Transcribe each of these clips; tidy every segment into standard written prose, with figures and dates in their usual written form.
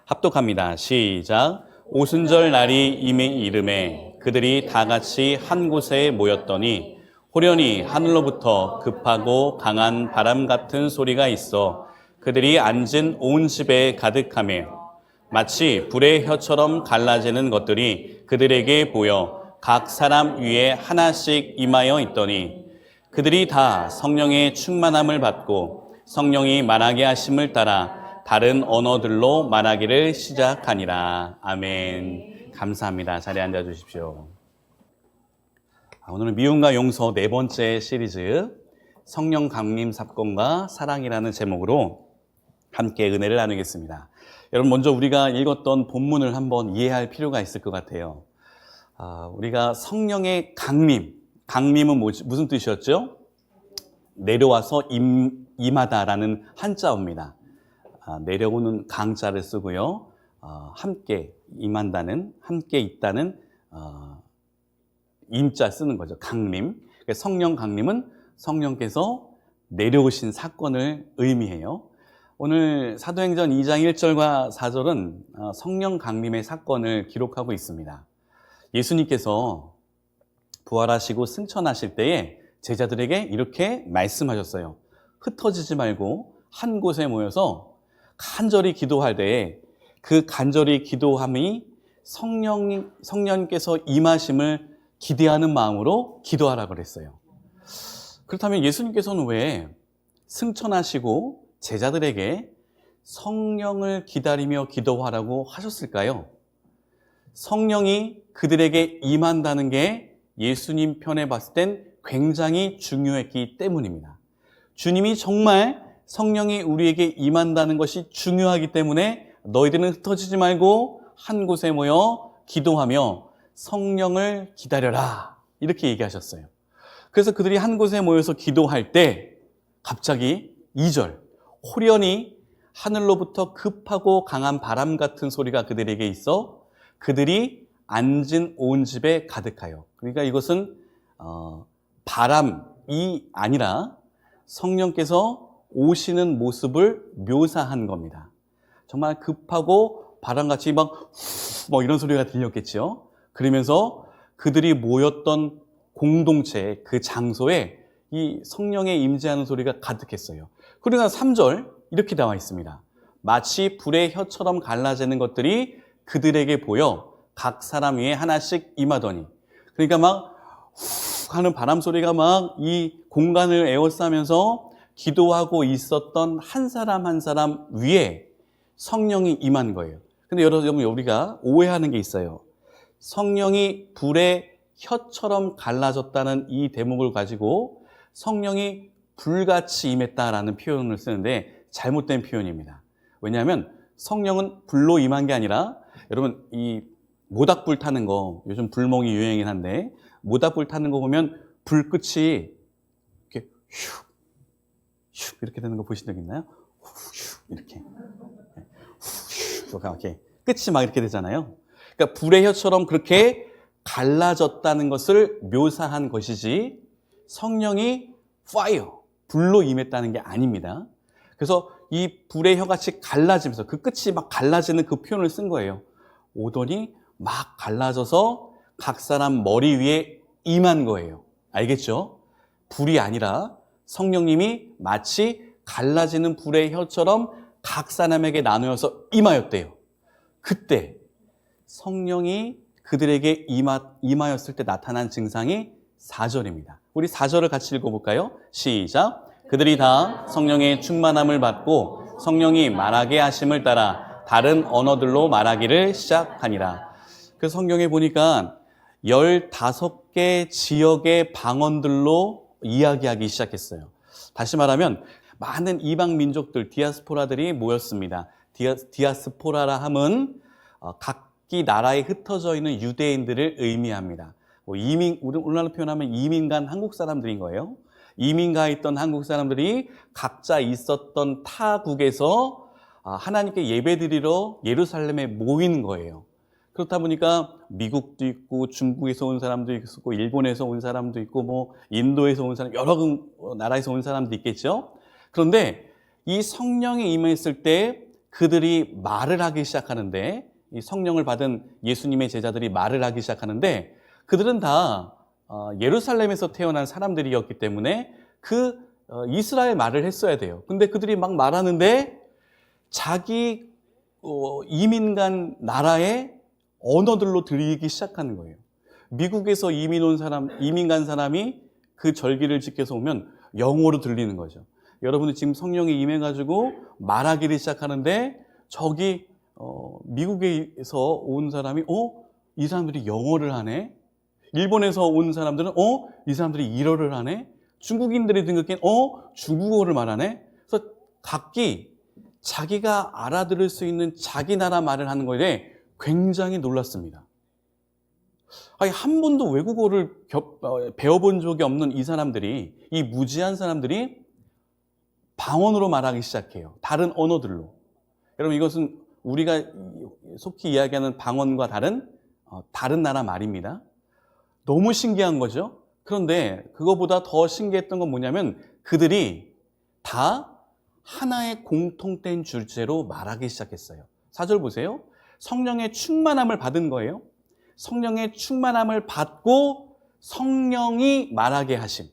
합독합니다. 시작. 오순절 날이 이미 이름에 그들이 다 같이 한 곳에 모였더니 호련히 하늘로부터 급하고 강한 바람 같은 소리가 있어 그들이 앉은 온 집에 가득하며 마치 불의 혀처럼 갈라지는 것들이 그들에게 보여 각 사람 위에 하나씩 임하여 있더니 그들이 다 성령의 충만함을 받고 성령이 말하게 하심을 따라 다른 언어들로 말하기를 시작하니라. 아멘. 감사합니다. 자리에 앉아 주십시오. 오늘은 미움과 용서 네 번째 시리즈 성령 강림 사건과 사랑이라는 제목으로 함께 은혜를 나누겠습니다. 여러분, 먼저 우리가 읽었던 본문을 한번 이해할 필요가 있을 것 같아요. 우리가 성령의 강림은 무슨 뜻이었죠? 내려와서 임하다라는 한자어입니다. 내려오는 강자를 쓰고요. 함께 임한다는, 함께 있다는 임자 쓰는 거죠. 강림. 성령 강림은 성령께서 내려오신 사건을 의미해요. 오늘 사도행전 2장 1절과 4절은 성령 강림의 사건을 기록하고 있습니다. 예수님께서 부활하시고 승천하실 때에 제자들에게 이렇게 말씀하셨어요. 흩어지지 말고 한 곳에 모여서 간절히 기도할 때에 그 간절히 기도함이 성령께서 임하심을 기대하는 마음으로 기도하라고 그랬어요. 그렇다면 예수님께서는 왜 승천하시고 제자들에게 성령을 기다리며 기도하라고 하셨을까요? 성령이 그들에게 임한다는 게 예수님 편에 봤을 땐 굉장히 중요했기 때문입니다. 주님이 정말 성령이 우리에게 임한다는 것이 중요하기 때문에 너희들은 흩어지지 말고 한 곳에 모여 기도하며 성령을 기다려라, 이렇게 얘기하셨어요. 그래서 그들이 한 곳에 모여서 기도할 때 갑자기 2절 호련히 하늘로부터 급하고 강한 바람 같은 소리가 그들에게 있어 그들이 앉은 온 집에 가득하여. 그러니까 이것은 바람이 아니라 성령께서 오시는 모습을 묘사한 겁니다. 정말 급하고 바람같이 막 이런 소리가 들렸겠죠. 그러면서 그들이 모였던 공동체, 그 장소에 이 성령의 임재하는 소리가 가득했어요. 그러나 3절 이렇게 나와 있습니다. 마치 불의 혀처럼 갈라지는 것들이 그들에게 보여 각 사람 위에 하나씩 임하더니. 그러니까 막 하는 바람 소리가 막 이 공간을 에워싸면서 기도하고 있었던 한 사람 한 사람 위에 성령이 임한 거예요. 근데 여러분, 우리가 오해하는 게 있어요. 성령이 불의 혀처럼 갈라졌다는 이 대목을 가지고 성령이 불같이 임했다라는 표현을 쓰는데 잘못된 표현입니다. 왜냐하면 성령은 불로 임한 게 아니라, 여러분, 이 모닥불 타는 거, 요즘 불멍이 유행이긴 한데 모닥불 타는 거 보면 불끝이 이렇게 슉 이렇게 되는 거 보신 적 있나요? 이렇게 이렇게 끝이 막 이렇게 되잖아요. 그러니까 불의 혀처럼 그렇게 갈라졌다는 것을 묘사한 것이지 성령이 fire, 불로 임했다는 게 아닙니다. 그래서 이 불의 혀같이 갈라지면서 그 끝이 막 갈라지는 그 표현을 쓴 거예요. 오더니 막 갈라져서 각 사람 머리 위에 임한 거예요. 알겠죠? 불이 아니라 성령님이 마치 갈라지는 불의 혀처럼 각 사람에게 나누어서 임하였대요. 그때 성령이 그들에게 임하였을 때 나타난 증상이 4절입니다. 우리 4절을 같이 읽어볼까요? 시작. 그들이 다 성령의 충만함을 받고 성령이 말하게 하심을 따라 다른 언어들로 말하기를 시작하니라. 그 성경에 보니까 15개 지역의 방언들로 이야기하기 시작했어요. 다시 말하면 많은 이방 민족들, 디아스포라들이 모였습니다. 디아스포라라 함은 각기 나라에 흩어져 있는 유대인들을 의미합니다. 우리나라로 표현하면 이민 간 한국 사람들인 거예요. 이민 가 있던 한국 사람들이 각자 있었던 타국에서 하나님께 예배드리러 예루살렘에 모이는 거예요. 그렇다 보니까 미국도 있고 중국에서 온 사람도 있고 일본에서 온 사람도 있고 뭐 인도에서 온 사람, 여러 나라에서 온 사람도 있겠죠. 그런데 이 성령이 임했을 때 그들이 말을 하기 시작하는데, 이 성령을 받은 예수님의 제자들이 말을 하기 시작하는데, 그들은 다 예루살렘에서 태어난 사람들이었기 때문에 이스라엘 말을 했어야 돼요. 근데 그들이 막 말하는데 자기 이민 간 나라의 언어들로 들리기 시작하는 거예요. 미국에서 이민 간 사람이 그 절기를 지켜서 오면 영어로 들리는 거죠. 여러분들 지금 성령이 임해가지고 말하기를 시작하는데 저기 미국에서 온 사람이 이 사람들이 영어를 하네. 일본에서 온 사람들은 이 사람들이 일어를 하네. 중국인들이 등극한 중국어를 말하네. 그래서 각기 자기가 알아들을 수 있는 자기 나라 말을 하는 거에 굉장히 놀랐습니다. 아니, 한 번도 외국어를 배워본 적이 없는 이 무지한 사람들이 방언으로 말하기 시작해요. 다른 언어들로. 여러분, 이것은 우리가 속히 이야기하는 방언과 다른 나라 말입니다. 너무 신기한 거죠. 그런데 그거보다 더 신기했던 건 뭐냐면 그들이 다 하나의 공통된 주제로 말하기 시작했어요. 4절 보세요. 성령의 충만함을 받은 거예요. 성령의 충만함을 받고 성령이 말하게 하심.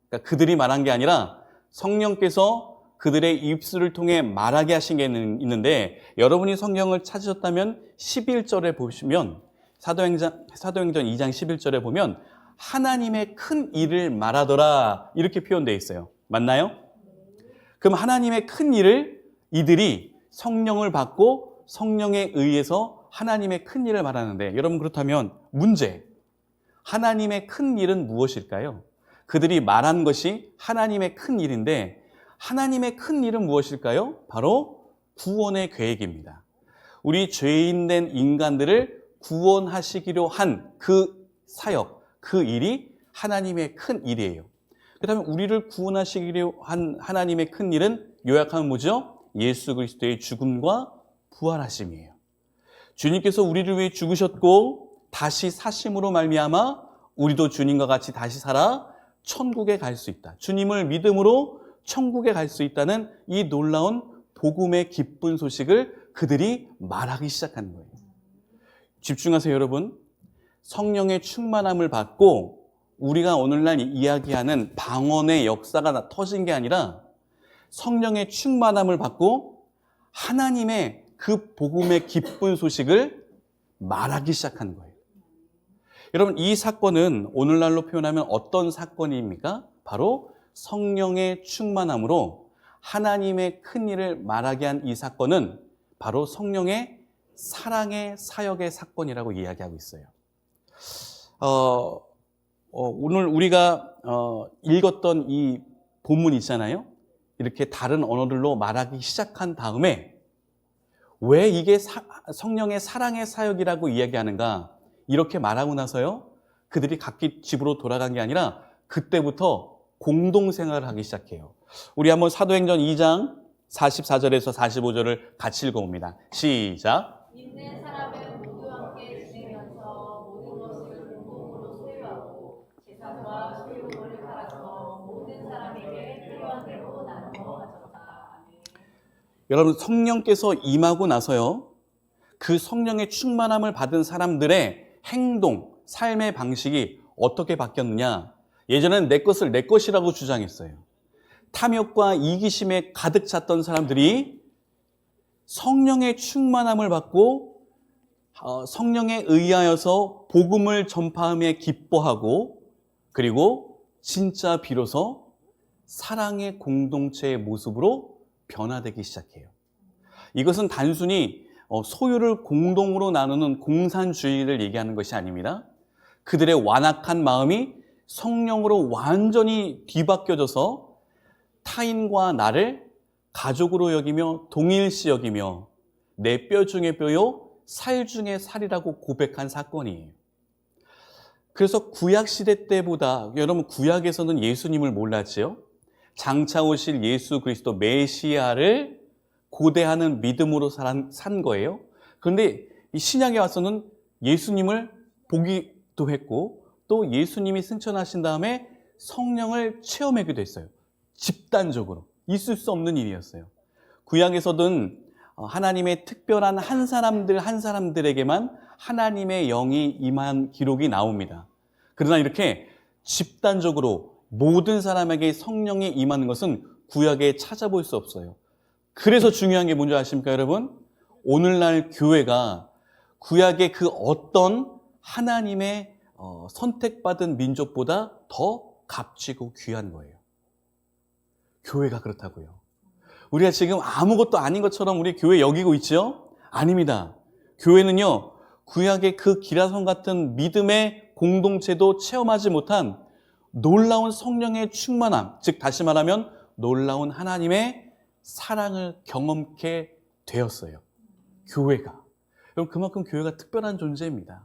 그러니까 그들이 말한 게 아니라 성령께서 그들의 입술을 통해 말하게 하신 게 있는데, 여러분이 성경을 찾으셨다면 11절에 보시면 사도행전 2장 11절에 보면 하나님의 큰 일을 말하더라 이렇게 표현되어 있어요. 맞나요? 그럼 하나님의 큰 일을 이들이 성령을 받고 성령에 의해서 하나님의 큰 일을 말하는데, 여러분 그렇다면 하나님의 큰 일은 무엇일까요? 그들이 말한 것이 하나님의 큰 일인데 하나님의 큰 일은 무엇일까요? 바로 구원의 계획입니다. 우리 죄인된 인간들을 구원하시기로 한 그 사역, 그 일이 하나님의 큰 일이에요. 그렇다면 우리를 구원하시기로 한 하나님의 큰 일은 요약하면 뭐죠? 예수 그리스도의 죽음과 부활하심이에요. 주님께서 우리를 위해 죽으셨고 다시 사심으로 말미암아 우리도 주님과 같이 다시 살아 천국에 갈 수 있다. 주님을 믿음으로 천국에 갈 수 있다는 이 놀라운 복음의 기쁜 소식을 그들이 말하기 시작하는 거예요. 집중하세요, 여러분. 성령의 충만함을 받고 우리가 오늘날 이야기하는 방언의 역사가 터진 게 아니라 성령의 충만함을 받고 하나님의 그 복음의 기쁜 소식을 말하기 시작하는 거예요. 여러분, 이 사건은 오늘날로 표현하면 어떤 사건입니까? 바로 성령의 충만함으로 하나님의 큰 일을 말하게 한 이 사건은 바로 성령의 사랑의 사역의 사건이라고 이야기하고 있어요. 오늘 우리가 읽었던 이 본문 있잖아요. 이렇게 다른 언어들로 말하기 시작한 다음에 왜 이게 성령의 사랑의 사역이라고 이야기하는가? 이렇게 말하고 나서요, 그들이 각기 집으로 돌아간 게 아니라 그때부터 공동생활을 하기 시작해요. 우리 한번 사도행전 2장 44절에서 45절을 같이 읽어봅니다. 시작. 있는 사람은 모두 함께 지내면서 모든 것을 공동으로 소유하고 재산과 소유물을 팔아서 모든 사람에게 필요한 대로 나누어 가졌다. 아멘. 여러분, 성령께서 임하고 나서요, 그 성령의 충만함을 받은 사람들의 행동, 삶의 방식이 어떻게 바뀌었느냐? 예전에는 내 것을 내 것이라고 주장했어요. 탐욕과 이기심에 가득 찼던 사람들이 성령의 충만함을 받고 성령에 의하여서 복음을 전파함에 기뻐하고, 그리고 진짜 비로소 사랑의 공동체의 모습으로 변화되기 시작해요. 이것은 단순히 소유를 공동으로 나누는 공산주의를 얘기하는 것이 아닙니다. 그들의 완악한 마음이 성령으로 완전히 뒤바뀌어져서 타인과 나를 가족으로 여기며 동일시 여기며 내 뼈 중에 뼈요 살 중에 살이라고 고백한 사건이에요. 그래서 구약시대 때보다, 여러분 구약에서는 예수님을 몰랐지요. 장차 오실 예수 그리스도 메시아를 고대하는 믿음으로 산 거예요. 그런데 이 신약에 와서는 예수님을 보기도 했고 또 예수님이 승천하신 다음에 성령을 체험하기도 했어요. 집단적으로. 있을 수 없는 일이었어요. 구약에서는 하나님의 특별한 한 사람들 한 사람들에게만 하나님의 영이 임한 기록이 나옵니다. 그러나 이렇게 집단적으로 모든 사람에게 성령이 임하는 것은 구약에 찾아볼 수 없어요. 그래서 중요한 게 뭔지 아십니까, 여러분? 오늘날 교회가 구약의 그 어떤 하나님의 선택받은 민족보다 더 값지고 귀한 거예요. 교회가 그렇다고요. 우리가 지금 아무것도 아닌 것처럼 우리 교회 여기고 있죠? 아닙니다. 교회는요, 구약의 그 기라성 같은 믿음의 공동체도 체험하지 못한 놀라운 성령의 충만함, 즉 다시 말하면 놀라운 하나님의 사랑을 경험케 되었어요. 교회가. 여러분, 그만큼 교회가 특별한 존재입니다.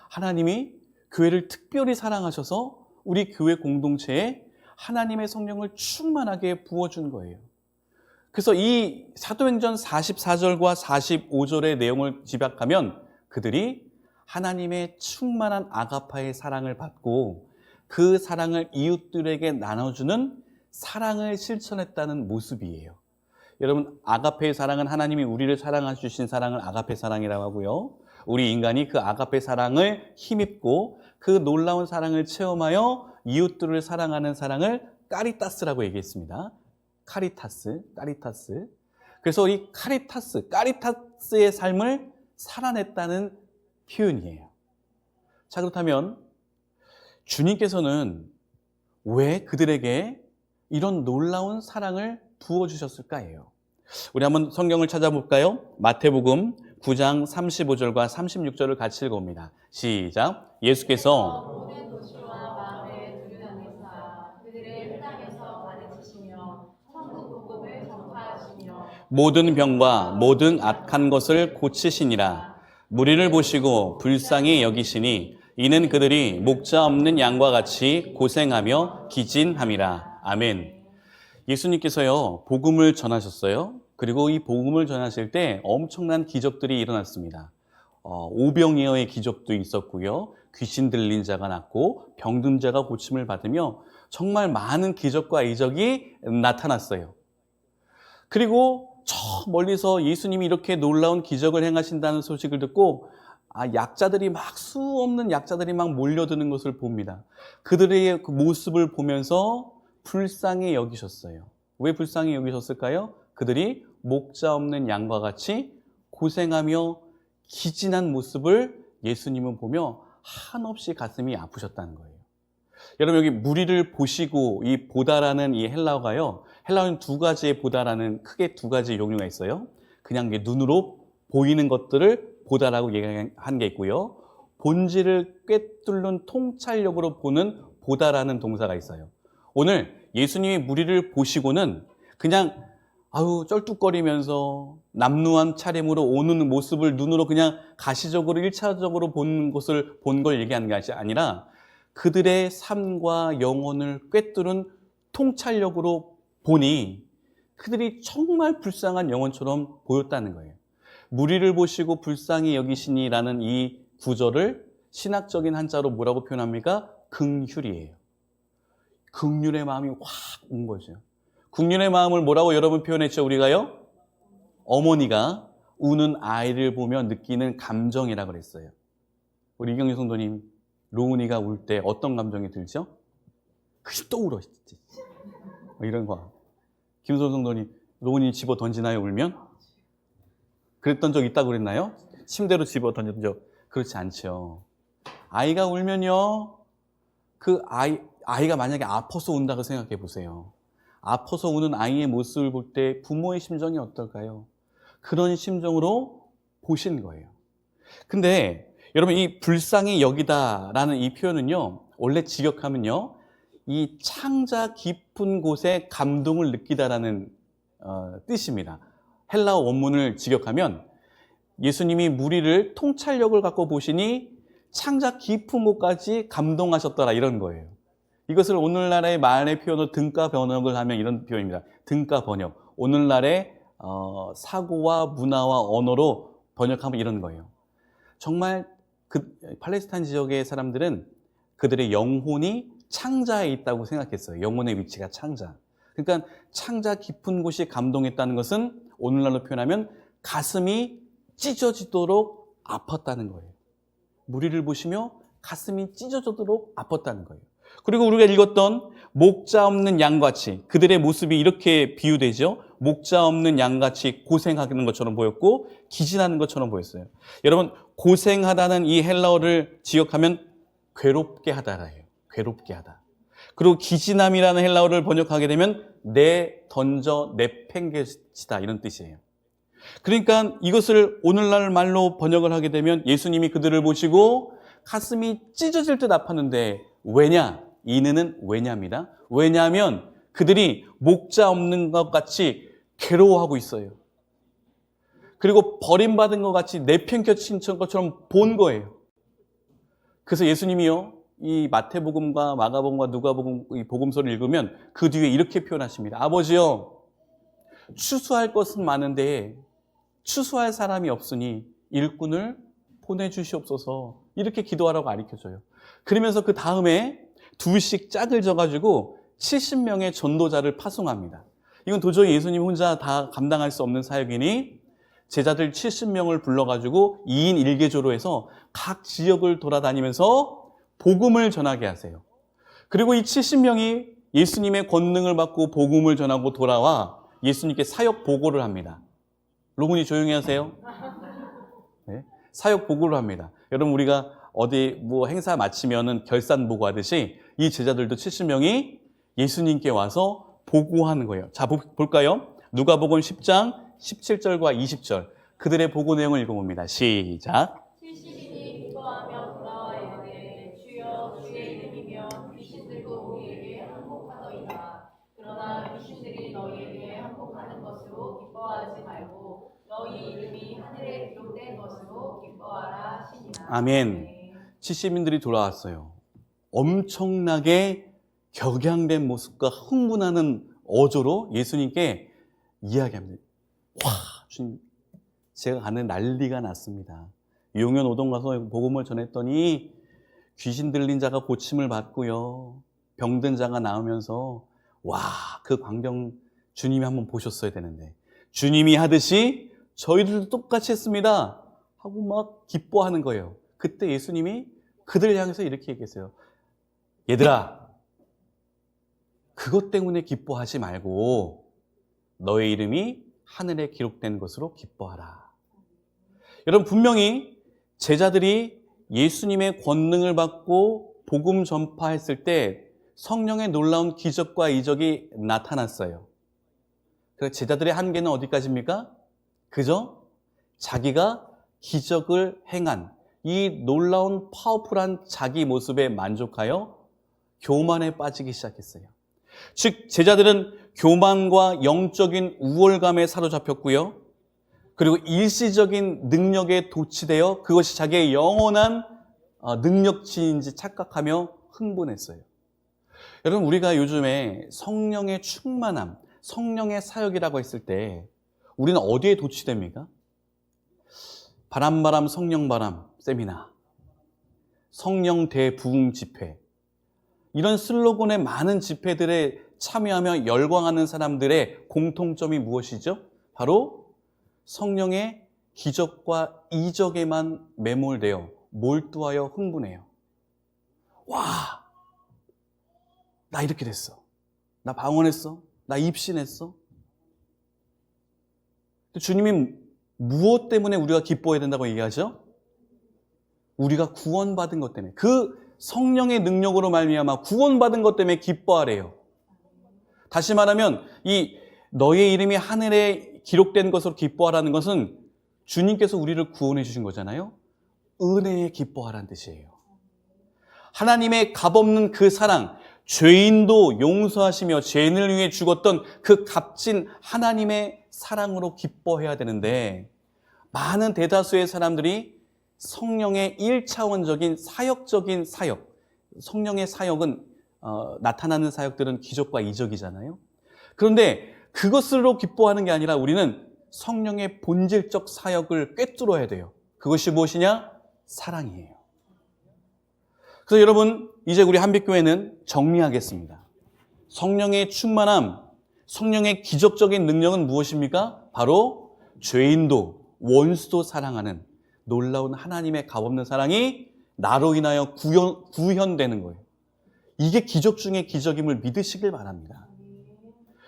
하나님이 교회를 특별히 사랑하셔서 우리 교회 공동체에 하나님의 성령을 충만하게 부어준 거예요. 그래서 이 사도행전 44절과 45절의 내용을 집약하면 그들이 하나님의 충만한 아가파의 사랑을 받고 그 사랑을 이웃들에게 나눠주는 사랑을 실천했다는 모습이에요. 여러분, 아가페의 사랑은 하나님이 우리를 사랑해 주신 사랑을 아가페 사랑이라고 하고요. 우리 인간이 그 아가페 사랑을 힘입고 그 놀라운 사랑을 체험하여 이웃들을 사랑하는 사랑을 까리타스라고 얘기했습니다. 카리타스. 그래서 이 까리타스의 삶을 살아냈다는 표현이에요. 자, 그렇다면 주님께서는 왜 그들에게 이런 놀라운 사랑을 부어주셨을까요? 우리 한번 성경을 찾아볼까요? 마태복음 9장 35절과 36절을 같이 읽어봅니다. 시작. 예수께서 모든 도시와 마을에 두루다니사 그들의 땅에서 가르치시며 천국 복음을 전파하시며 모든 병과 모든 악한 것을 고치시니라. 무리를 보시고 불쌍히 여기시니 이는 그들이 목자 없는 양과 같이 고생하며 기진함이라. 아멘. 예수님께서요, 복음을 전하셨어요. 그리고 이 복음을 전하실 때 엄청난 기적들이 일어났습니다. 오병이어의 기적도 있었고요. 귀신 들린 자가 낫고 병든 자가 고침을 받으며 정말 많은 기적과 이적이 나타났어요. 그리고 저 멀리서 예수님이 이렇게 놀라운 기적을 행하신다는 소식을 듣고 약자들이 막 수 없는 약자들이 막 몰려드는 것을 봅니다. 그들의 그 모습을 보면서 불쌍히 여기셨어요. 왜 불쌍히 여기셨을까요? 그들이 목자 없는 양과 같이 고생하며 기진한 모습을 예수님은 보며 한없이 가슴이 아프셨다는 거예요. 여러분, 여기 무리를 보시고 이 보다라는 이 헬라어가요. 헬라어는 두 가지의 보다라는 크게 두 가지 종류가 있어요. 그냥 눈으로 보이는 것들을 보다라고 얘기한 게 있고요. 본질을 꿰뚫는 통찰력으로 보는 보다라는 동사가 있어요. 오늘 예수님이 무리를 보시고는 그냥 쩔뚝거리면서 남루한 차림으로 오는 모습을 눈으로 그냥 가시적으로 1차적으로 보는 것을 본 걸 얘기하는 것이 아니라 그들의 삶과 영혼을 꿰뚫은 통찰력으로 보니 그들이 정말 불쌍한 영혼처럼 보였다는 거예요. 무리를 보시고 불쌍히 여기시니라는 이 구절을 신학적인 한자로 뭐라고 표현합니까? 긍휼이에요. 긍휼의 마음이 확 온 거죠. 긍휼의 마음을 뭐라고 여러분 표현했죠, 우리가요? 어머니가 우는 아이를 보며 느끼는 감정이라고 그랬어요. 우리 이경유 성도님, 로운이가 울 때 어떤 감정이 들죠? 그게 또 울어. 이런 거. 김소원 성도님, 로운이 집어 던지나요, 울면? 그랬던 적 있다고 그랬나요? 침대로 집어 던진 적. 그렇지 않죠. 아이가 울면요, 그 아이가 만약에 아파서 운다고 생각해 보세요. 아파서 우는 아이의 모습을 볼 때 부모의 심정이 어떨까요? 그런 심정으로 보신 거예요. 근데 여러분, 이 불쌍히 여기다라는 이 표현은요, 원래 직역하면요, 이 창자 깊은 곳에 감동을 느끼다라는 뜻입니다. 헬라어 원문을 직역하면 예수님이 무리를 통찰력을 갖고 보시니 창자 깊은 곳까지 감동하셨더라, 이런 거예요. 이것을 오늘날의 말의 표현으로 등가 번역을 하면 이런 표현입니다. 등가 번역. 오늘날의 사고와 문화와 언어로 번역하면 이런 거예요. 정말 그 팔레스타인 지역의 사람들은 그들의 영혼이 창자에 있다고 생각했어요. 영혼의 위치가 창자. 그러니까 창자 깊은 곳이 감동했다는 것은 오늘날로 표현하면 가슴이 찢어지도록 아팠다는 거예요. 무리를 보시며 가슴이 찢어지도록 아팠다는 거예요. 그리고 우리가 읽었던 목자 없는 양같이, 그들의 모습이 이렇게 비유되죠. 목자 없는 양같이 고생하는 것처럼 보였고 기진하는 것처럼 보였어요. 여러분, 고생하다는 이 헬라어를 지역하면 괴롭게 하다라예요. 괴롭게 하다. 그리고 기진함이라는 헬라어를 번역하게 되면 내던져 내팽개치다, 이런 뜻이에요. 그러니까 이것을 오늘날 말로 번역을 하게 되면 예수님이 그들을 보시고 가슴이 찢어질 듯 아팠는데 왜냐? 이는 왜냐입니다. 왜냐하면 그들이 목자 없는 것 같이 괴로워하고 있어요. 그리고 버림받은 것 같이 내팽개친 것처럼 본 거예요. 그래서 예수님이요, 이 마태복음과 마가복음과 누가복음 이 복음서를 읽으면 그 뒤에 이렇게 표현하십니다. 아버지요, 추수할 것은 많은데 추수할 사람이 없으니 일꾼을 보내주시옵소서, 이렇게 기도하라고 가르쳐줘요. 그러면서 그 다음에 2씩 짝을 져가지고 70명의 전도자를 파송합니다. 이건 도저히 예수님 혼자 다 감당할 수 없는 사역이니 제자들 70명을 불러가지고 2인 1개조로 해서 각 지역을 돌아다니면서 복음을 전하게 하세요. 그리고 이 70명이 예수님의 권능을 받고 복음을 전하고 돌아와 예수님께 사역 보고를 합니다. 로군이 조용히 하세요. 네? 사역 보고를 합니다. 여러분, 우리가 어디 뭐 행사 마치면은 결산 보고하듯이 이 제자들도 70명이 예수님께 와서 보고하는 거예요. 자, 볼까요? 누가복음 10장 17절과 20절 그들의 보고 내용을 읽어봅니다. 시작. 70인이 기뻐하며 돌아와 이르되 주여 주의 이름이면 귀신들도 우리에게 항복하더이다. 그러나 귀신들이 너희에게 항복하는 것으로 기뻐하지 말고 너희 이름이 하늘에 기록된 것으로 기뻐하라 하시니라. 아멘. 70인들이 돌아왔어요. 엄청나게 격양된 모습과 흥분하는 어조로 예수님께 이야기합니다. 와, 주님, 제가 가는 난리가 났습니다. 용현 오동 가서 복음을 전했더니 귀신 들린 자가 고침을 받고요, 병든 자가 나오면서 와, 그 광경 주님이 한번 보셨어야 되는데 주님이 하듯이 저희들도 똑같이 했습니다 하고 막 기뻐하는 거예요. 그때 예수님이 그들 향해서 이렇게 얘기했어요. 얘들아, 그것 때문에 기뻐하지 말고 너의 이름이 하늘에 기록된 것으로 기뻐하라. 여러분, 분명히 제자들이 예수님의 권능을 받고 복음 전파했을 때 성령의 놀라운 기적과 이적이 나타났어요. 그래서 제자들의 한계는 어디까지입니까? 그저 자기가 기적을 행한 이 놀라운 파워풀한 자기 모습에 만족하여 교만에 빠지기 시작했어요. 즉, 제자들은 교만과 영적인 우월감에 사로잡혔고요, 그리고 일시적인 능력에 도취되어 그것이 자기의 영원한 능력치인지 착각하며 흥분했어요. 여러분, 우리가 요즘에 성령의 충만함, 성령의 사역이라고 했을 때 우리는 어디에 도취됩니까? 바람 성령바람 세미나, 성령 대부흥 집회, 이런 슬로건의 많은 집회들에 참여하며 열광하는 사람들의 공통점이 무엇이죠? 바로 성령의 기적과 이적에만 매몰되어 몰두하여 흥분해요. 와, 나 이렇게 됐어, 나 방언했어, 나 입신했어. 주님이 무엇 때문에 우리가 기뻐해야 된다고 얘기하죠? 우리가 구원받은 것 때문에, 그 성령의 능력으로 말미암아 구원받은 것 때문에 기뻐하래요. 다시 말하면 이 너의 이름이 하늘에 기록된 것으로 기뻐하라는 것은 주님께서 우리를 구원해 주신 거잖아요. 은혜에 기뻐하라는 뜻이에요. 하나님의 값없는 그 사랑, 죄인도 용서하시며 죄인을 위해 죽었던 그 값진 하나님의 사랑으로 기뻐해야 되는데, 많은 대다수의 사람들이 성령의 1차원적인 사역적인 사역, 성령의 사역은 나타나는 사역들은 기적과 이적이잖아요. 그런데 그것으로 기뻐하는 게 아니라 우리는 성령의 본질적 사역을 꿰뚫어야 돼요. 그것이 무엇이냐? 사랑이에요. 그래서 여러분, 이제 우리 한빛교회는 정리하겠습니다. 성령의 충만함, 성령의 기적적인 능력은 무엇입니까? 바로 죄인도 원수도 사랑하는 놀라운 하나님의 값없는 사랑이 나로 인하여 구현되는 거예요. 이게 기적 중에 기적임을 믿으시길 바랍니다.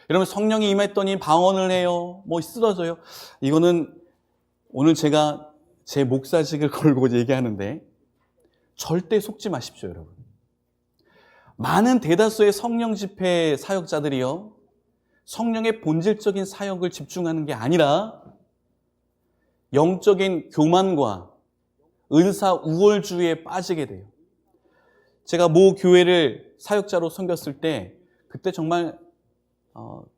여러분, 성령이 임했더니 방언을 해요. 뭐 쓰러져요. 이거는 오늘 제가 제 목사직을 걸고 얘기하는데 절대 속지 마십시오, 여러분. 많은 대다수의 성령 집회 사역자들이요, 성령의 본질적인 사역을 집중하는 게 아니라 영적인 교만과 은사 우월주의에 빠지게 돼요. 제가 모 교회를 사역자로 섬겼을 때 그때 정말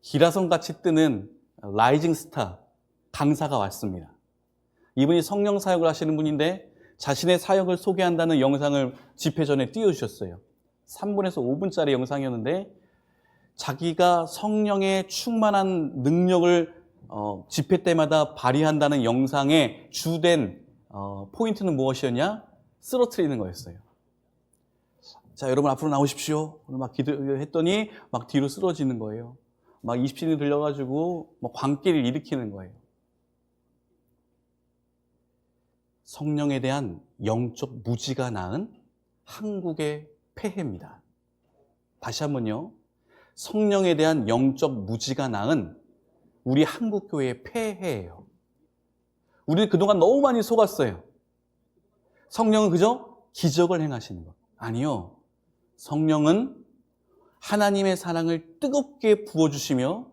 기라성같이 뜨는 라이징 스타 강사가 왔습니다. 이분이 성령 사역을 하시는 분인데 자신의 사역을 소개한다는 영상을 집회 전에 띄워주셨어요. 3분에서 5분짜리 영상이었는데 자기가 성령의 충만한 능력을 집회 때마다 발휘한다는 영상의 주된 포인트는 무엇이었냐? 쓰러뜨리는 거였어요. 자, 여러분 앞으로 나오십시오. 오늘 막 기도했더니 막 뒤로 쓰러지는 거예요. 막 20신이 들려가지고 막 광기를 일으키는 거예요. 성령에 대한 영적 무지가 낳은 한국의 폐해입니다. 다시 한번요. 성령에 대한 영적 무지가 낳은 우리 한국교회의 폐해예요. 우리는 그동안 너무 많이 속았어요. 성령은 그저 기적을 행하시는 것. 아니요. 성령은 하나님의 사랑을 뜨겁게 부어주시며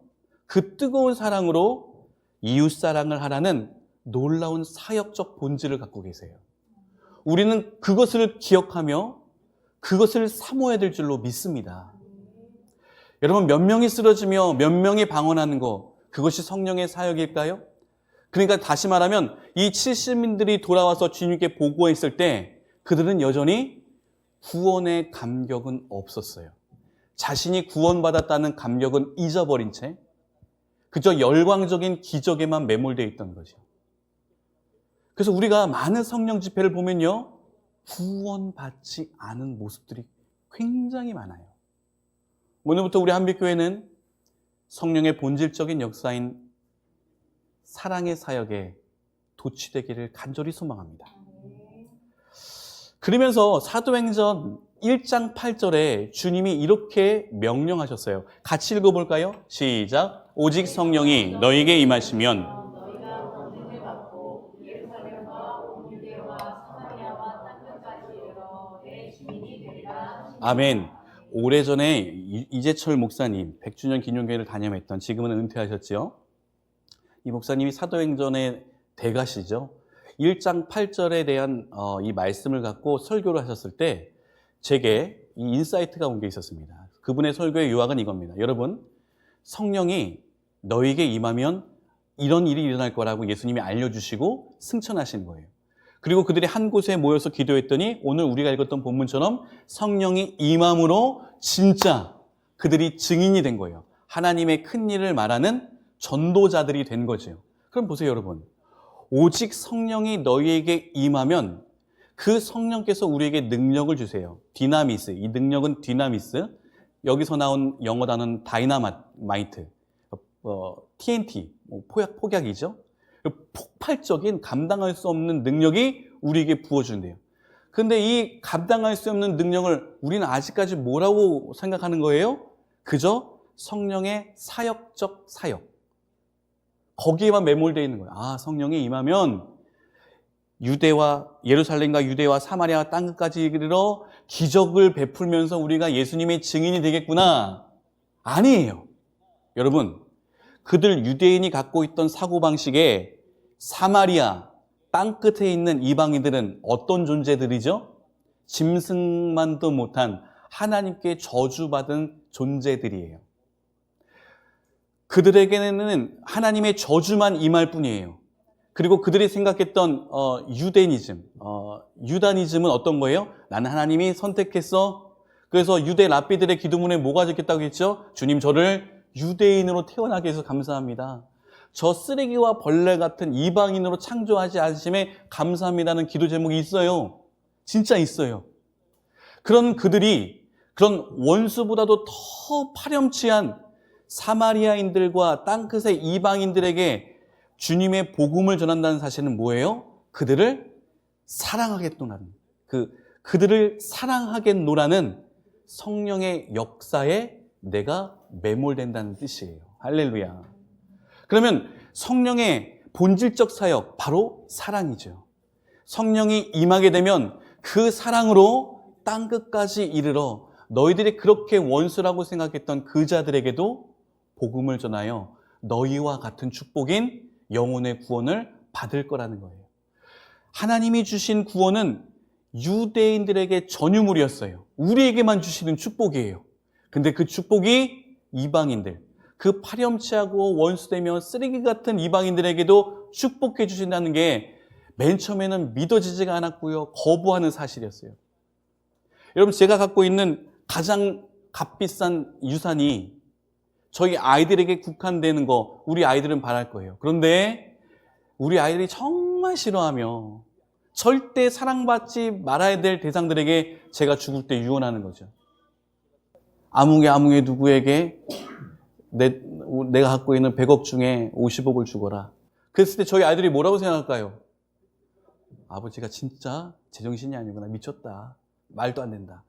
그 뜨거운 사랑으로 이웃사랑을 하라는 놀라운 사역적 본질을 갖고 계세요. 우리는 그것을 기억하며 그것을 사모해야 될 줄로 믿습니다. 여러분, 몇 명이 쓰러지며 몇 명이 방언하는 거, 그것이 성령의 사역일까요? 그러니까 다시 말하면 이 70인들이 돌아와서 주님께 보고했을 때 그들은 여전히 구원의 감격은 없었어요. 자신이 구원받았다는 감격은 잊어버린 채 그저 열광적인 기적에만 매몰되어 있던 거죠. 그래서 우리가 많은 성령 집회를 보면요, 구원받지 않은 모습들이 굉장히 많아요. 오늘부터 우리 한빛교회는 성령의 본질적인 역사인 사랑의 사역에 도취되기를 간절히 소망합니다. 그러면서 사도행전 1장 8절에 주님이 이렇게 명령하셨어요. 같이 읽어볼까요? 시작. 오직 성령이 너에게 임하시면 아멘. 오래전에 이재철 목사님 100주년 기념교회를 단임했던, 지금은 은퇴하셨죠. 이 목사님이 사도행전의 대가시죠. 1장 8절에 대한 이 말씀을 갖고 설교를 하셨을 때 제게 이 인사이트가 온 게 있었습니다. 그분의 설교의 요약은 이겁니다. 여러분, 성령이 너에게 임하면 이런 일이 일어날 거라고 예수님이 알려주시고 승천하신 거예요. 그리고 그들이 한 곳에 모여서 기도했더니 오늘 우리가 읽었던 본문처럼 성령이 임함으로 진짜 그들이 증인이 된 거예요. 하나님의 큰 일을 말하는 전도자들이 된 거죠. 그럼 보세요, 여러분. 오직 성령이 너희에게 임하면 그 성령께서 우리에게 능력을 주세요. 디나미스, 이 능력은 디나미스. 여기서 나온 영어 단어는 다이나마이트, TNT, 폭약이죠. 폭발적인 감당할 수 없는 능력이 우리에게 부어준대요. 근데 이 감당할 수 없는 능력을 우리는 아직까지 뭐라고 생각하는 거예요? 그저 성령의 사역적 사역. 거기에만 매몰되어 있는 거예요. 아, 성령이 임하면 예루살렘과 유대와 사마리아 땅끝까지 이르러 기적을 베풀면서 우리가 예수님의 증인이 되겠구나. 아니에요. 여러분, 그들 유대인이 갖고 있던 사고방식에 사마리아 땅끝에 있는 이방인들은 어떤 존재들이죠? 짐승만도 못한 하나님께 저주받은 존재들이에요. 그들에게는 하나님의 저주만 임할 뿐이에요. 그리고 그들이 생각했던 유다니즘은 어떤 거예요? 나는 하나님이 선택했어. 그래서 유대 랍비들의 기도문에 뭐가 적혔다고 했죠? 주님, 저를 유대인으로 태어나게 해서 감사합니다. 저 쓰레기와 벌레 같은 이방인으로 창조하지 않으심에 감사합니다는 기도 제목이 있어요. 진짜 있어요. 그런 그들이 그런 원수보다도 더 파렴치한 사마리아인들과 땅끝의 이방인들에게 주님의 복음을 전한다는 사실은 뭐예요? 그들을 사랑하겠노라는, 그들을 사랑하겠노라는 성령의 역사에 내가 매몰된다는 뜻이에요. 할렐루야. 그러면 성령의 본질적 사역, 바로 사랑이죠. 성령이 임하게 되면 그 사랑으로 땅끝까지 이르러 너희들이 그렇게 원수라고 생각했던 그 자들에게도 복음을 전하여 너희와 같은 축복인 영혼의 구원을 받을 거라는 거예요. 하나님이 주신 구원은 유대인들에게 전유물이었어요. 우리에게만 주시는 축복이에요. 근데 그 축복이 이방인들, 그 파렴치하고 원수되며 쓰레기 같은 이방인들에게도 축복해 주신다는 게 맨 처음에는 믿어지지가 않았고요. 거부하는 사실이었어요. 여러분, 제가 갖고 있는 가장 값비싼 유산이 저희 아이들에게 국한되는 거 우리 아이들은 바랄 거예요. 그런데 우리 아이들이 정말 싫어하며 절대 사랑받지 말아야 될 대상들에게 제가 죽을 때 유언하는 거죠. 아무개 누구에게 내가 갖고 있는 100억 중에 50억을 주거라. 그랬을 때 저희 아이들이 뭐라고 생각할까요? 아버지가 진짜 제정신이 아니구나. 미쳤다. 말도 안 된다.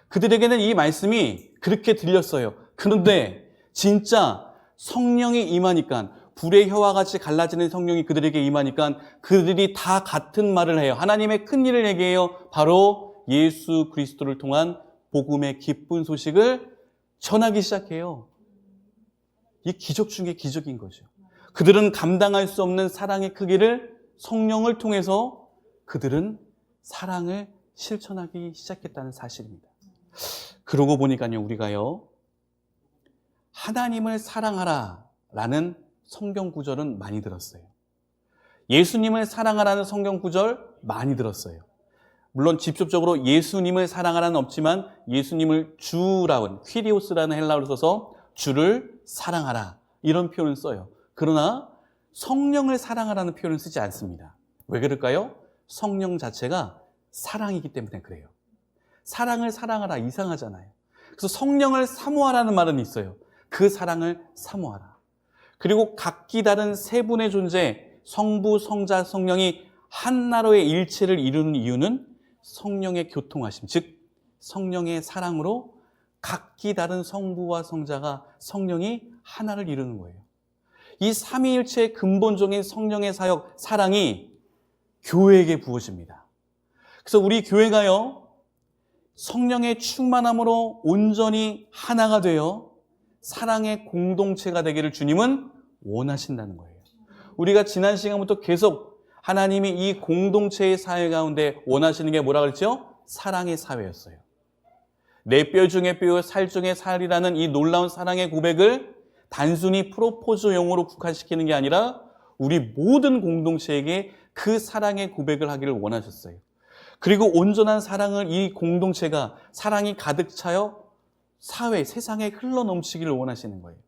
그들에게는 이 말씀이 그렇게 들렸어요. 그런데 진짜 성령이 임하니까, 불의 혀와 같이 갈라지는 성령이 그들에게 임하니까 그들이 다 같은 말을 해요. 하나님의 큰 일을 얘기해요. 바로 예수 그리스도를 통한 복음의 기쁜 소식을 전하기 시작해요. 이 기적 중에 기적인 거죠. 그들은 감당할 수 없는 사랑의 크기를 성령을 통해서 그들은 사랑을 실천하기 시작했다는 사실입니다. 그러고 보니까요, 우리가요, 하나님을 사랑하라 라는 성경 구절은 많이 들었어요. 예수님을 사랑하라는 성경 구절 많이 들었어요. 물론 직접적으로 예수님을 사랑하라는 없지만 예수님을 주라는, 퀴리오스라는 헬라어를 써서 주를 사랑하라 이런 표현을 써요. 그러나 성령을 사랑하라는 표현을 쓰지 않습니다. 왜 그럴까요? 성령 자체가 사랑이기 때문에 그래요. 사랑을 사랑하라 이상하잖아요. 그래서 성령을 사모하라는 말은 있어요. 그 사랑을 사모하라. 그리고 각기 다른 세 분의 존재, 성부, 성자, 성령이 한나로의 일체를 이루는 이유는 성령의 교통하심, 즉 성령의 사랑으로 각기 다른 성부와 성자가, 성령이 하나를 이루는 거예요. 이 삼위일체의 근본적인 성령의 사역, 사랑이 교회에게 부어집니다. 그래서 우리 교회가요, 성령의 충만함으로 온전히 하나가 되어 사랑의 공동체가 되기를 주님은 원하신다는 거예요. 우리가 지난 시간부터 계속 하나님이 이 공동체의 사회 가운데 원하시는 게 뭐라 그랬죠? 사랑의 사회였어요. 내 뼈 중에 뼈, 살 중에 살이라는 이 놀라운 사랑의 고백을 단순히 프로포즈용으로 국한시키는 게 아니라 우리 모든 공동체에게 그 사랑의 고백을 하기를 원하셨어요. 그리고 온전한 사랑을, 이 공동체가 사랑이 가득 차여 사회, 세상에 흘러넘치기를 원하시는 거예요.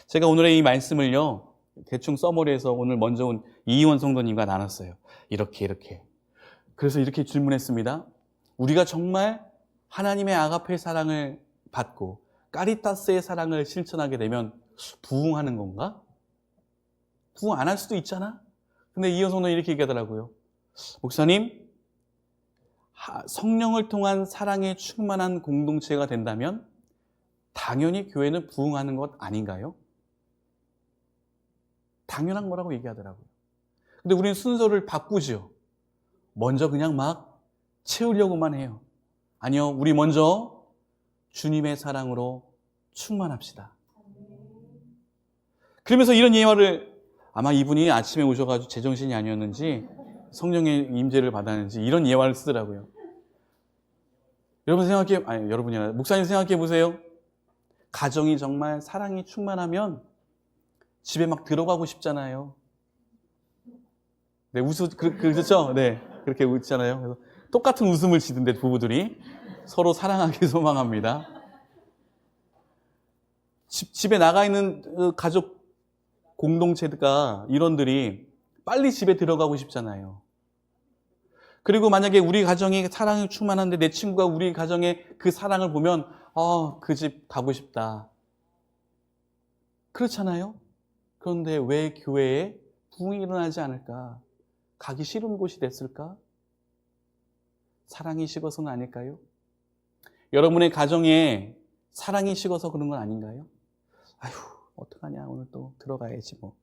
제가 오늘의 이 말씀을요, 대충 써머리해서 오늘 먼저 온 이희원 성도님과 나눴어요. 이렇게. 그래서 이렇게 질문했습니다. 우리가 정말 하나님의 아가페 사랑을 받고 까리타스의 사랑을 실천하게 되면 부흥하는 건가? 부흥 안 할 수도 있잖아? 근데 이희원 성도는 이렇게 얘기하더라고요. 목사님, 성령을 통한 사랑에 충만한 공동체가 된다면 당연히 교회는 부흥하는 것 아닌가요? 당연한 거라고 얘기하더라고요. 근데 우리는 순서를 바꾸죠. 먼저 그냥 막 채우려고만 해요. 아니요, 우리 먼저 주님의 사랑으로 충만합시다. 그러면서 이런 예화를, 아마 이분이 아침에 오셔가지고 제정신이 아니었는지 성령의 임재를 받았는지 이런 예화를 쓰더라고요. 여러분이 아니라 목사님 생각해 보세요. 가정이 정말 사랑이 충만하면 집에 막 들어가고 싶잖아요. 네, 그렇죠? 네, 그렇게 웃잖아요. 그래서 똑같은 웃음을 지던데 부부들이 서로 사랑하기 소망합니다. 집에 나가 있는 가족 공동체가, 일원들이 빨리 집에 들어가고 싶잖아요. 그리고 만약에 우리 가정이 사랑이 충만한데 내 친구가 우리 가정의 그 사랑을 보면 그 집 가고 싶다. 그렇잖아요. 그런데 왜 교회에 부흥이 일어나지 않을까? 가기 싫은 곳이 됐을까? 사랑이 식어서는 아닐까요? 여러분의 가정에 사랑이 식어서 그런 건 아닌가요? 아휴, 어떡하냐, 오늘 또 들어가야지 뭐.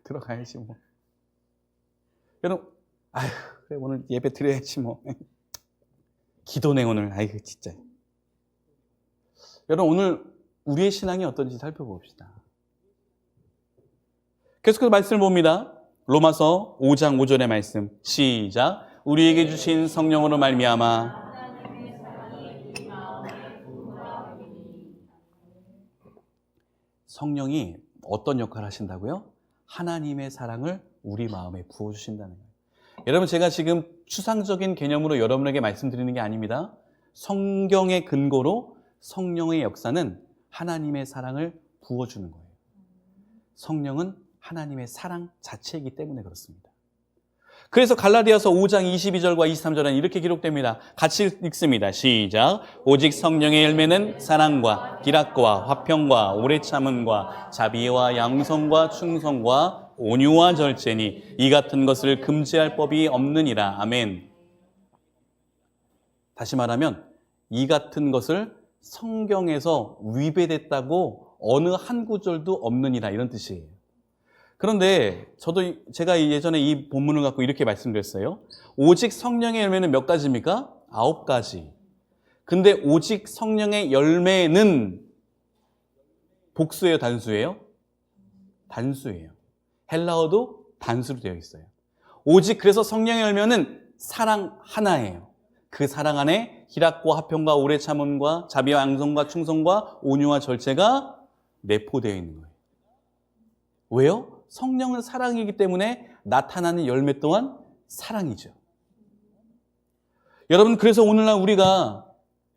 들어가야지 뭐. 여러분, 아휴, 그래, 오늘 예배 드려야지 뭐. 기도네 오늘. 아이고 진짜. 여러분, 오늘 우리의 신앙이 어떤지 살펴봅시다. 계속해서 말씀을 봅니다. 로마서 5장 5절의 말씀. 시작. 우리에게 주신 성령으로 말미암아 성령이 어떤 역할을 하신다고요? 하나님의 사랑을 우리 마음에 부어주신다는 거예요. 여러분, 제가 지금 추상적인 개념으로 여러분에게 말씀드리는 게 아닙니다. 성경의 근거로 성령의 역사는 하나님의 사랑을 부어주는 거예요. 성령은 하나님의 사랑 자체이기 때문에 그렇습니다. 그래서 갈라디아서 5장 22절과 23절은 이렇게 기록됩니다. 같이 읽습니다. 시작. 오직 성령의 열매는 사랑과 기락과 화평과 오래 참음과 자비와 양성과 충성과 온유와 절제니 이 같은 것을 금지할 법이 없느니라. 아멘. 다시 말하면 이 같은 것을 성경에서 위배됐다고 어느 한 구절도 없느니라, 이런 뜻이에요. 그런데 제가 예전에 이 본문을 갖고 이렇게 말씀드렸어요. 오직 성령의 열매는 몇 가지입니까? 9가지. 근데 오직 성령의 열매는 복수예요, 단수예요? 단수예요. 헬라어도 단수로 되어 있어요. 오직 그래서 성령의 열매는 사랑 하나예요. 그 사랑 안에 희락과 화평과 오래 참음과 자비와 양성과 충성과 온유와 절제가 내포되어 있는 거예요. 왜요? 성령은 사랑이기 때문에 나타나는 열매 또한 사랑이죠. 여러분, 그래서 오늘날 우리가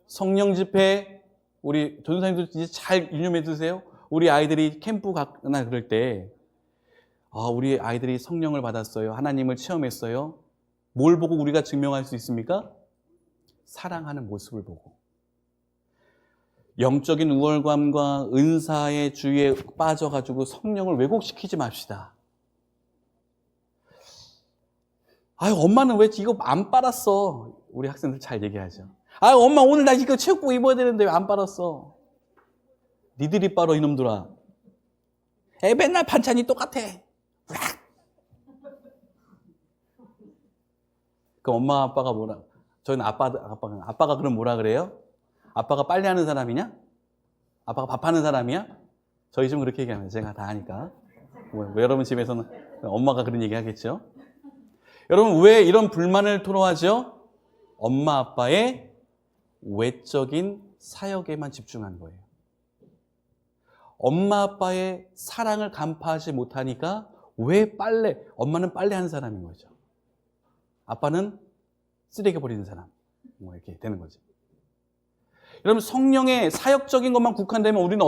성령 집회, 우리 전도사님들 이제 잘 유념해 두세요. 우리 아이들이 캠프 가거나 그럴 때, 우리 아이들이 성령을 받았어요. 하나님을 체험했어요. 뭘 보고 우리가 증명할 수 있습니까? 사랑하는 모습을 보고. 영적인 우월감과 은사의 주위에 빠져가지고 성령을 왜곡시키지 맙시다. 아유, 엄마는 왜 이거 안 빨았어? 우리 학생들 잘 얘기하죠. 아유, 엄마 오늘 나 이거 체육복 입어야 되는데 왜 안 빨았어? 니들이 빨어, 이놈들아. 맨날 반찬이 똑같아. 그 엄마 아빠가 뭐라? 저희는 아빠가 그럼 뭐라 그래요? 아빠가 빨래하는 사람이냐? 아빠가 밥하는 사람이야? 저희 집은 그렇게 얘기합니다. 제가 다 하니까. 여러분 집에서는 엄마가 그런 얘기 하겠죠? 여러분, 왜 이런 불만을 토로하죠? 엄마 아빠의 외적인 사역에만 집중한 거예요. 엄마 아빠의 사랑을 간파하지 못하니까 엄마는 빨래하는 사람인 거죠. 아빠는 쓰레기 버리는 사람. 이렇게 되는 거죠. 여러분, 성령의 사역적인 것만 국한되면 우리는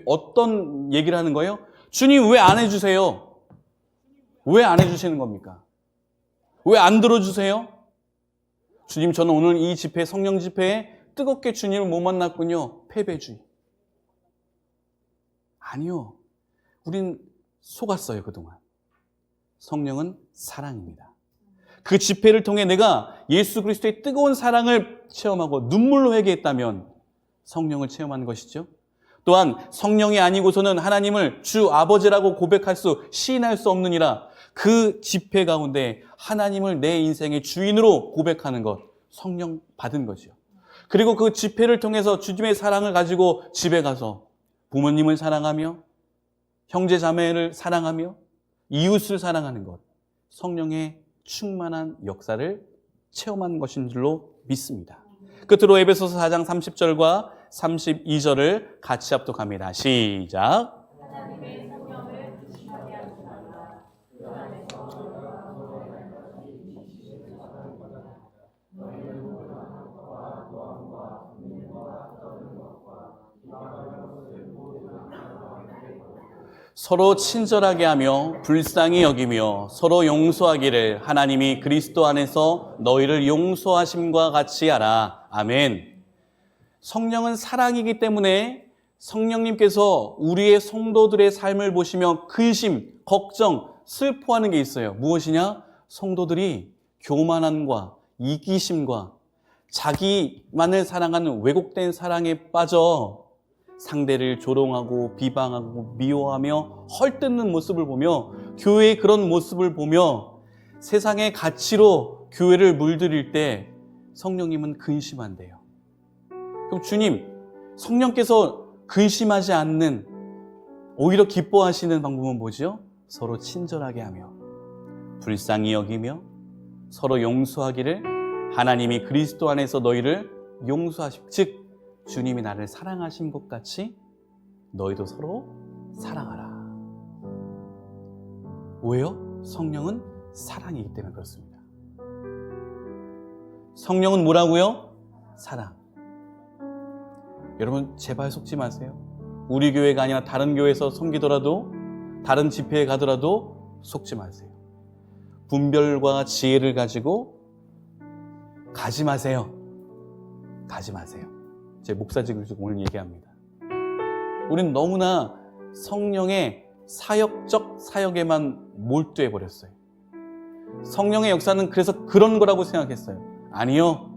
어떤 얘기를 하는 거예요? 주님, 왜 안 해주세요? 왜 안 해주시는 겁니까? 왜 안 들어주세요? 주님, 저는 오늘 이 집회, 성령 집회에 뜨겁게 주님을 못 만났군요. 패배주의. 아니요. 우린 속았어요, 그동안. 성령은 사랑입니다. 그 집회를 통해 내가 예수 그리스도의 뜨거운 사랑을 체험하고 눈물로 회개했다면 성령을 체험하는 것이죠. 또한 성령이 아니고서는 하나님을 주 아버지라고 시인할 수 없느니라. 그 집회 가운데 하나님을 내 인생의 주인으로 고백하는 것, 성령 받은 거죠. 그리고 그 집회를 통해서 주님의 사랑을 가지고 집에 가서 부모님을 사랑하며 형제 자매를 사랑하며 이웃을 사랑하는 것, 성령의 충만한 역사를 체험한 것인 줄로 믿습니다. 끝으로 에베소서 4장 30절과 32절을 같이 합독합니다. 시작. 하나님의 성령을 의심하게 하시다가 그 안에서 서로 친절하게 하며 불쌍히 여기며 서로 용서하기를 하나님이 그리스도 안에서 너희를 용서하심과 같이 하라. 아멘. 성령은 사랑이기 때문에 성령님께서 우리의 성도들의 삶을 보시며 근심, 걱정, 슬퍼하는 게 있어요. 무엇이냐? 성도들이 교만함과 이기심과 자기만을 사랑하는 왜곡된 사랑에 빠져 상대를 조롱하고 비방하고 미워하며 헐뜯는 모습을 보며, 교회의 그런 모습을 보며 세상의 가치로 교회를 물들일 때 성령님은 근심한대요. 그럼 주님, 성령께서 근심하지 않는, 오히려 기뻐하시는 방법은 뭐죠? 서로 친절하게 하며 불쌍히 여기며 서로 용서하기를, 하나님이 그리스도 안에서 너희를 용서하시고, 즉 주님이 나를 사랑하신 것 같이 너희도 서로 사랑하라. 왜요? 성령은 사랑이기 때문에 그렇습니다. 성령은 뭐라고요? 사랑. 여러분 제발 속지 마세요. 우리 교회가 아니라 다른 교회에서 섬기더라도, 다른 집회에 가더라도 속지 마세요. 분별과 지혜를 가지고 가지 마세요. 가지 마세요. 제 목사직을 오늘 얘기합니다. 우리는 너무나 성령의 사역적 사역에만 몰두해 버렸어요. 성령의 역사는 그래서 그런 거라고 생각했어요. 아니요.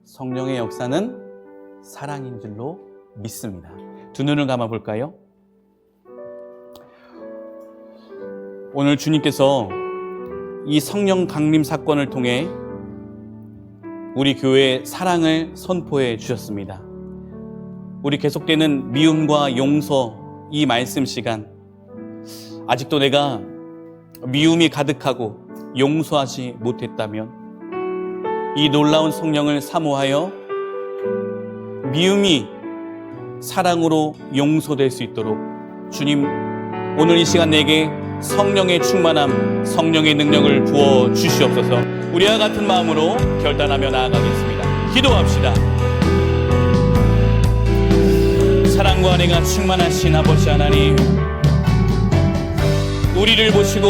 성령의 역사는 사랑인 줄로 믿습니다. 두 눈을 감아 볼까요? 오늘 주님께서 이 성령 강림 사건을 통해 우리 교회의 사랑을 선포해 주셨습니다. 우리 계속되는 미움과 용서, 이 말씀 시간, 아직도 내가 미움이 가득하고 용서하지 못했다면 이 놀라운 성령을 사모하여 미움이 사랑으로 용서될 수 있도록 주님, 오늘 이 시간 내게 성령의 충만함, 성령의 능력을 부어 주시옵소서. 우리와 같은 마음으로 결단하며 나아가겠습니다. 기도합시다. 사랑과 은혜가 충만하신 아버지 하나님, 우리를 보시고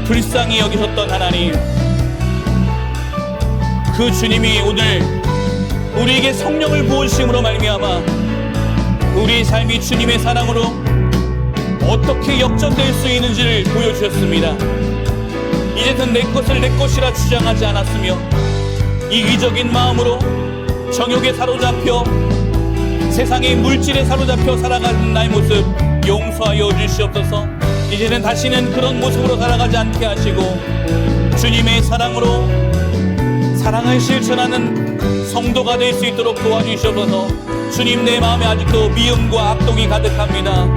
불쌍히 여기셨던 하나님, 그 주님이 오늘 우리에게 성령을 부으심으로 말미암아 우리의 삶이 주님의 사랑으로 어떻게 역전될 수 있는지를 보여주셨습니다. 이제는 내 것을 내 것이라 주장하지 않았으며 이기적인 마음으로 정욕에 사로잡혀 세상의 물질에 사로잡혀 살아가는 나의 모습 용서하여 주시옵소서. 이제는 다시는 그런 모습으로 살아가지 않게 하시고 주님의 사랑으로 사랑을 실천하는 성도가 될 수 있도록 도와주시옵소서. 주님, 내 마음에 아직도 미움과 악독이 가득합니다.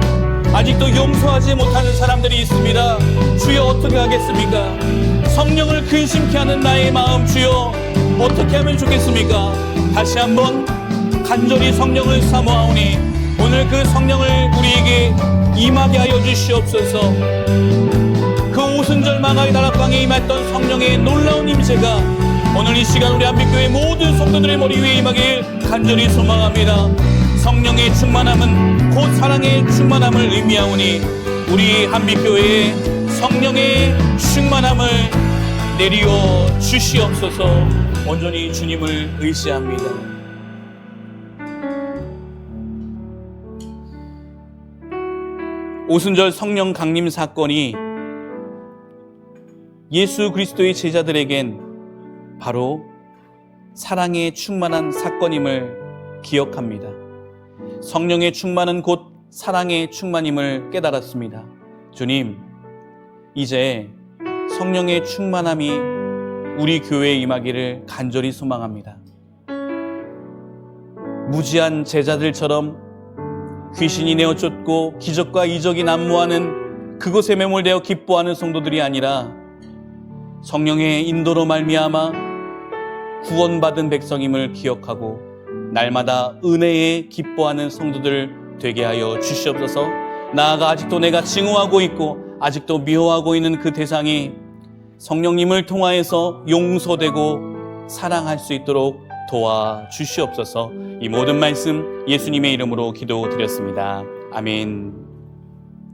아직도 용서하지 못하는 사람들이 있습니다. 주여, 어떻게 하겠습니까? 성령을 근심케 하는 나의 마음, 주여 어떻게 하면 좋겠습니까? 다시 한번 간절히 성령을 사모하오니 오늘 그 성령을 우리에게 임하게 하여 주시옵소서. 그 오순절 망하의 다락방에 임했던 성령의 놀라운 임재가 오늘 이 시간 우리 한빛교회 모든 성도들의 머리 위에 임하길 간절히 소망합니다. 성령의 충만함은 곧 사랑의 충만함을 의미하오니 우리 한빛교회에 성령의 충만함을 내리어 주시옵소서. 온전히 주님을 의지합니다. 오순절 성령 강림 사건이 예수 그리스도의 제자들에겐 바로 사랑의 충만한 사건임을 기억합니다. 성령의 충만은 곧 사랑의 충만임을 깨달았습니다. 주님, 이제 성령의 충만함이 우리 교회에 임하기를 간절히 소망합니다. 무지한 제자들처럼 귀신이 내어쫓고 기적과 이적이 난무하는 그곳에 매몰되어 기뻐하는 성도들이 아니라 성령의 인도로 말미암아 구원받은 백성임을 기억하고 날마다 은혜에 기뻐하는 성도들 되게 하여 주시옵소서. 나아가 아직도 내가 증오하고 있고 아직도 미워하고 있는 그 대상이 성령님을 통하여서 용서되고 사랑할 수 있도록 도와주시옵소서. 이 모든 말씀 예수님의 이름으로 기도드렸습니다. 아멘.